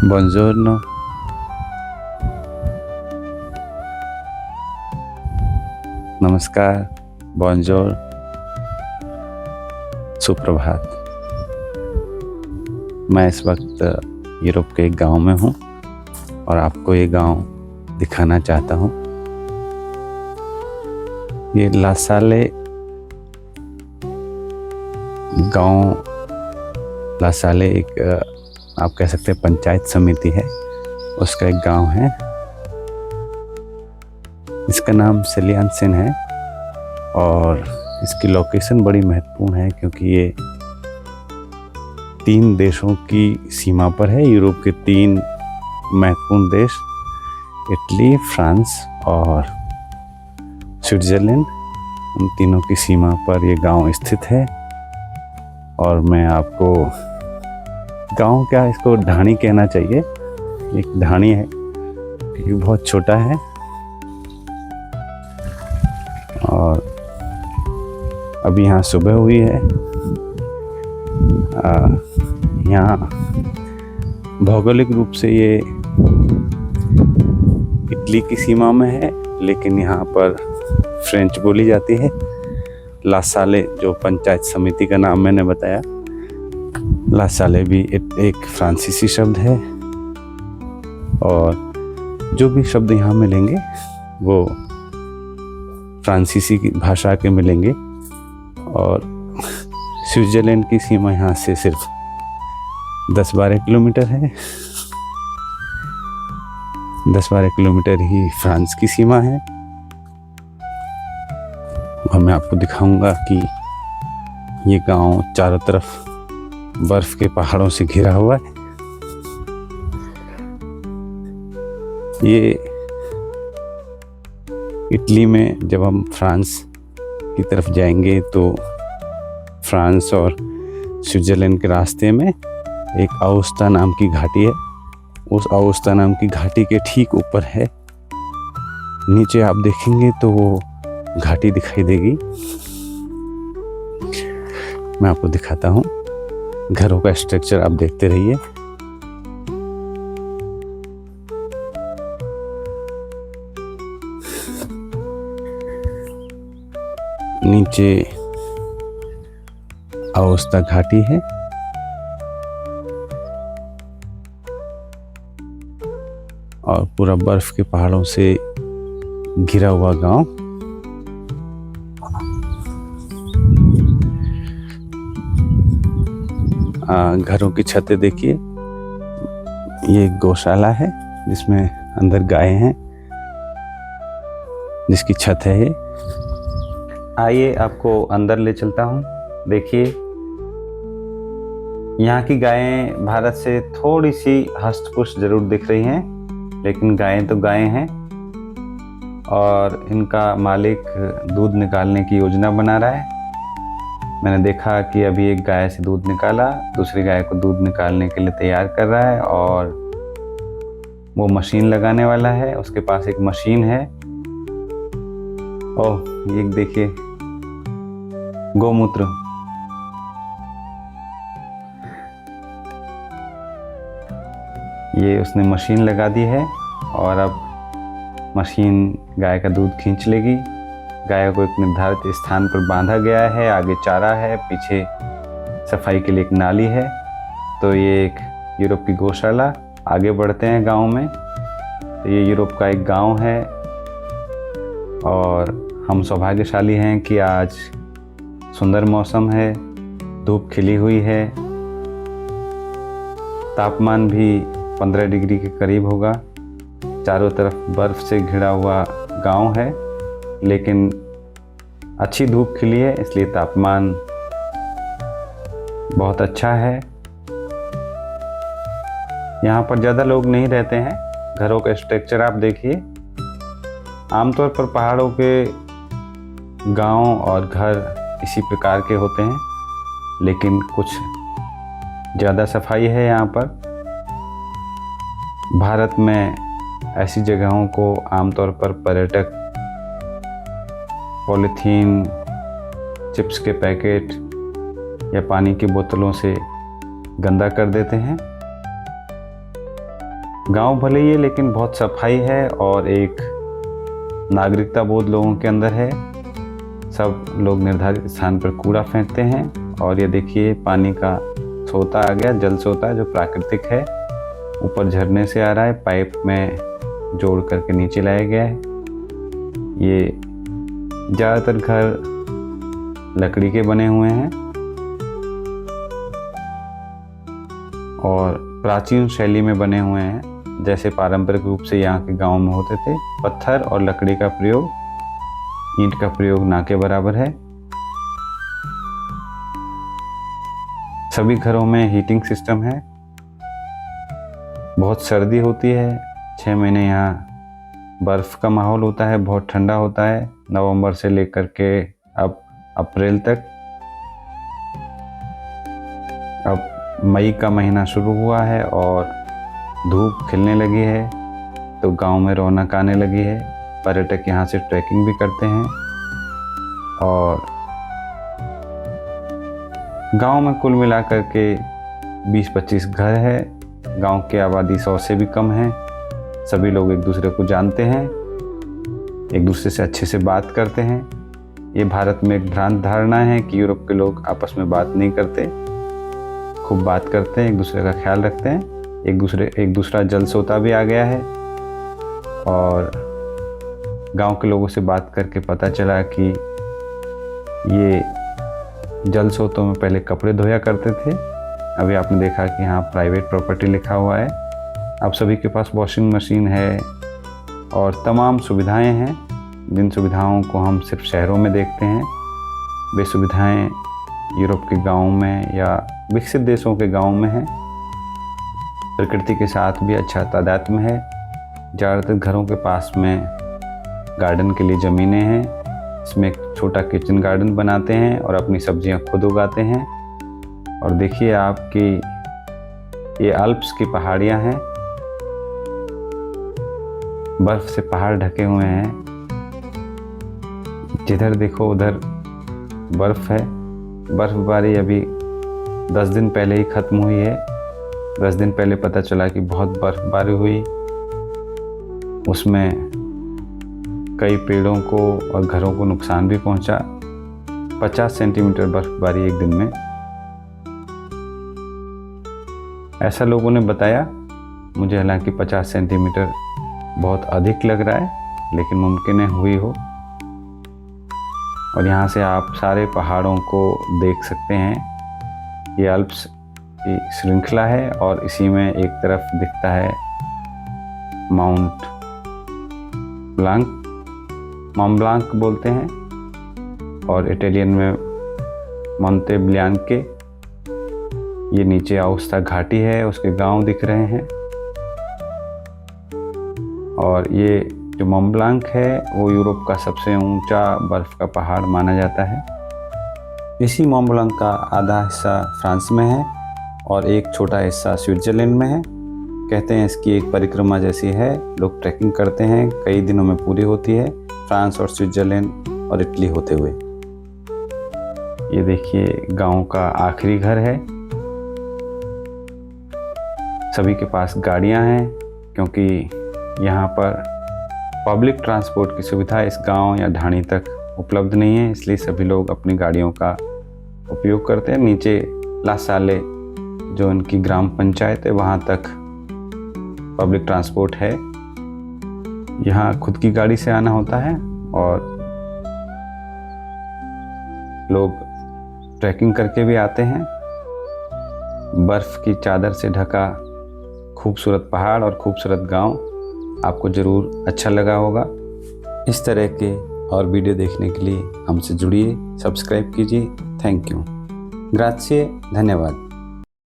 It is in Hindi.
Buongiorno, नमस्कार, बॉन्जोर, सुप्रभात। मैं इस वक्त यूरोप के एक गांव में हूं और आपको ये गांव दिखाना चाहता हूं। ये ला साले गांव, ला साले एक आप कह सकते हैं पंचायत समिति है, उसका एक गांव है। इसका नाम सेलियानसेन है और इसकी लोकेशन बड़ी महत्वपूर्ण है क्योंकि ये 3 देशों की सीमा पर है। यूरोप के 3 महत्वपूर्ण देश इटली, फ्रांस और स्विट्ज़रलैंड, उन तीनों की सीमा पर ये गांव स्थित है। और मैं आपको गांव क्या, इसको ढाणी कहना चाहिए, एक ढाणी है क्योंकि बहुत छोटा है। और अभी यहाँ सुबह हुई है। यहाँ भौगोलिक रूप से ये इटली की सीमा में है, लेकिन यहाँ पर फ्रेंच बोली जाती है। ला साले, जो पंचायत समिति का नाम मैंने बताया, ला साले भी एक फ्रांसीसी शब्द है। और जो भी शब्द यहाँ मिलेंगे वो फ्रांसीसी की भाषा के मिलेंगे। और स्विट्ज़रलैंड की सीमा यहाँ से सिर्फ 10-12 किलोमीटर है। 10-12 किलोमीटर ही फ्रांस की सीमा है। और मैं आपको दिखाऊंगा कि ये गांव चारों तरफ बर्फ के पहाड़ों से घिरा हुआ है। ये इटली में जब हम फ्रांस की तरफ जाएंगे तो फ्रांस और स्विट्ज़रलैंड के रास्ते में एक आउस्ता नाम की घाटी है। उस आउस्ता नाम की घाटी के ठीक ऊपर है। नीचे आप देखेंगे तो वो घाटी दिखाई देगी। मैं आपको दिखाता हूँ। घरों का स्ट्रक्चर आप देखते रहिए। नीचे आउस्ता घाटी है और पूरा बर्फ के पहाड़ों से घिरा हुआ गांव। घरों की छतें देखिए। ये एक गौशाला है जिसमें अंदर गायें हैं, जिसकी छत है ये। आइए आपको अंदर ले चलता हूँ। देखिए, यहाँ की गायें भारत से थोड़ी सी हष्ट-पुष्ट जरूर दिख रही हैं, लेकिन गायें तो गायें हैं। और इनका मालिक दूध निकालने की योजना बना रहा है। मैंने देखा कि अभी एक गाय से दूध निकाला, दूसरी गाय को दूध निकालने के लिए तैयार कर रहा है और वो मशीन लगाने वाला है। उसके पास एक मशीन है। ओह, ये देखिए, गौमूत्र। ये उसने मशीन लगा दी है और अब मशीन गाय का दूध खींच लेगी। गाय को एक निर्धारित स्थान पर बांधा गया है। आगे चारा है, पीछे सफाई के लिए एक नाली है। तो ये एक यूरोप की गौशाला। आगे बढ़ते हैं गांव में। तो ये यूरोप का एक गांव है और हम सौभाग्यशाली हैं कि आज सुंदर मौसम है, धूप खिली हुई है। तापमान भी 15 डिग्री के करीब होगा। चारों तरफ बर्फ से घिरा हुआ गांव है, लेकिन अच्छी धूप खिली है, इसलिए तापमान बहुत अच्छा है। यहाँ पर ज़्यादा लोग नहीं रहते हैं। घरों का स्ट्रक्चर आप देखिए। आमतौर पर पहाड़ों के गांव और घर इसी प्रकार के होते हैं, लेकिन कुछ ज़्यादा सफाई है यहाँ पर। भारत में ऐसी जगहों को आमतौर पर पर्यटक पॉलीथीन, चिप्स के पैकेट या पानी की बोतलों से गंदा कर देते हैं। गांव भले ही है लेकिन बहुत सफाई है और एक नागरिकता बोध लोगों के अंदर है। सब लोग निर्धारित स्थान पर कूड़ा फेंकते हैं। और ये देखिए पानी का सोता आ गया, जल सोता है जो प्राकृतिक है, ऊपर झरने से आ रहा है, पाइप में जोड़ करके नीचे लाया गया है। ये ज़्यादातर घर लकड़ी के बने हुए हैं और प्राचीन शैली में बने हुए हैं, जैसे पारंपरिक रूप से यहाँ के गांव में होते थे। पत्थर और लकड़ी का प्रयोग, ईंट का प्रयोग ना के बराबर है। सभी घरों में हीटिंग सिस्टम है। बहुत सर्दी होती है, 6 महीने यहाँ बर्फ़ का माहौल होता है, बहुत ठंडा होता है, नवंबर से लेकर के अब अप्रैल तक। अब मई का महीना शुरू हुआ है और धूप खिलने लगी है, तो गांव में रौनक आने लगी है। पर्यटक यहाँ से ट्रैकिंग भी करते हैं। और गांव में कुल मिलाकर के 20-25 घर है। गांव की आबादी 100 से भी कम है। सभी लोग एक दूसरे को जानते हैं, एक दूसरे से अच्छे से बात करते हैं। ये भारत में एक भ्रांत धारणा है कि यूरोप के लोग आपस में बात नहीं करते, खूब बात करते हैं, एक दूसरे का ख्याल रखते हैं। एक दूसरा जल सोता भी आ गया है। और गांव के लोगों से बात करके पता चला कि ये जल सोतों में पहले कपड़े धोया करते थे। अभी आपने देखा कि यहाँ प्राइवेट प्रॉपर्टी लिखा हुआ है। अब सभी के पास वॉशिंग मशीन है और तमाम सुविधाएं हैं, जिन सुविधाओं को हम सिर्फ शहरों में देखते हैं। वे सुविधाएं यूरोप के गाँव में या विकसित देशों के गाँव में हैं। प्रकृति के साथ भी अच्छा तादात्म्य है। ज़्यादातर घरों के पास में गार्डन के लिए ज़मीनें हैं। इसमें एक छोटा किचन गार्डन बनाते हैं और अपनी सब्जियां खुद उगाते हैं। और देखिए आप कि ये अल्प्स की पहाड़ियां हैं, बर्फ से पहाड़ ढके हुए हैं। जिधर देखो उधर बर्फ है। बर्फबारी अभी 10 दिन पहले ही ख़त्म हुई है। 10 दिन पहले पता चला कि बहुत बर्फबारी हुई। उसमें कई पेड़ों को और घरों को नुकसान भी पहुंचा। 50 सेंटीमीटर बर्फबारी एक दिन में, ऐसा लोगों ने बताया। मुझे हालांकि 50 सेंटीमीटर बहुत अधिक लग रहा है, लेकिन मुमकिन है हुई हो। और यहाँ से आप सारे पहाड़ों को देख सकते हैं। ये अल्प्स की श्रृंखला है और इसी में एक तरफ दिखता है माउंट ब्लांक बोलते हैं और इटालियन में मोंटे ब्लांके। ये नीचे आउस्ता घाटी है, उसके गांव दिख रहे हैं। और ये जो मोंट ब्लांक है वो यूरोप का सबसे ऊंचा बर्फ़ का पहाड़ माना जाता है। इसी मोंट ब्लांक का आधा हिस्सा फ्रांस में है और एक छोटा हिस्सा स्विट्ज़रलैंड में है। कहते हैं इसकी एक परिक्रमा जैसी है, लोग ट्रैकिंग करते हैं, कई दिनों में पूरी होती है, फ्रांस और स्विट्ज़रलैंड और इटली होते हुए। ये देखिए गांव का आखिरी घर है। सभी के पास गाड़ियां हैं, क्योंकि यहाँ पर पब्लिक ट्रांसपोर्ट की सुविधा इस गांव या ढाणी तक उपलब्ध नहीं है, इसलिए सभी लोग अपनी गाड़ियों का उपयोग करते हैं। नीचे ला साले जो इनकी ग्राम पंचायत है वहाँ तक पब्लिक ट्रांसपोर्ट है। यहाँ खुद की गाड़ी से आना होता है और लोग ट्रैकिंग करके भी आते हैं। बर्फ़ की चादर से ढका खूबसूरत पहाड़ और खूबसूरत गांव आपको ज़रूर अच्छा लगा होगा। इस तरह के और वीडियो देखने के लिए हमसे जुड़िए, सब्सक्राइब कीजिए। थैंक यू, ग्राzie, धन्यवाद।